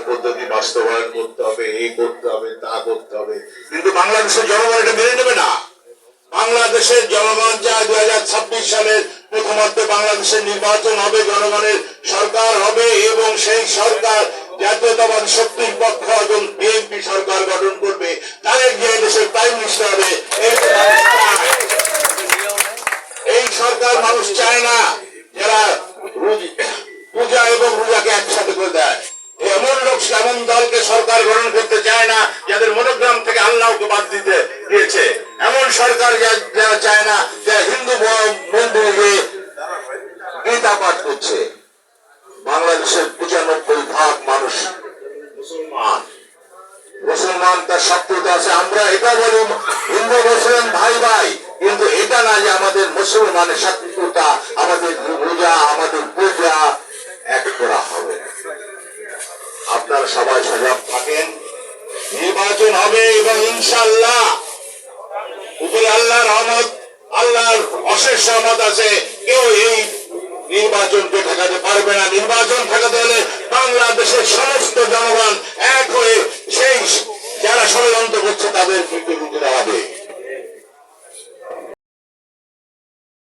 পদ্ধতি বাস্তবায়ন করতে হবে, এই করতে হবে, তা করতে হবে, কিন্তু বাংলাদেশের জনগণ এটা মেনে নেবে না। বাংলাদেশের জনগণ চায় 2026 সালের প্রথমার্ধে বাংলাদেশের নির্বাচন হবে, জনগণের সরকার হবে এবং সেই সরকার জাতীয়তাবাদী শক্তির পক্ষ এবং বিএনপি সরকার গঠন করবে, তাদের যে দেশের প্রাইম মিনিস্টার হবে। এই সরকার মানুষ চায় না যারা পূজা এবং রোজাকে একসাথে করে দেয়। এমন লোক, এমন দলকে সরকার গঠন করতে চায় না যাদের মনোগ্রাম থেকে আল্লাহকে বাদ দিতে দিয়েছে। এমন সরকার যারা চায় না যারা হিন্দু মন্দিরে গীতা পাঠ করছে। বাংলাদেশের 95% মানুষ মুসলমান। মুসলমান তার শত্রুতা আছে। আমরা এটা বলি হিন্দু মুসলিম ভাই ভাই, কিন্তু এটা না যে আমাদের মুসলমানের শত্রুতা, আমাদের রোজা, আমাদের পূজা এক করা হবে। আপনারা সবাই সজাগ থাকেন। নির্বাচন হবে এবং ইনশাআল্লাহ উপরে আল্লাহর রহমত, আল্লাহর অশেষ রহমত আছে। কেউ এই নির্বাচনকে ঠেকাতে পারবে না। নির্বাচন ঠেকাতে হলে বাংলাদেশের সমস্ত জনগণ এক হয়ে সেই যারা ষড়যন্ত্র করছে তাদের বিরুদ্ধে দাঁড়াবে।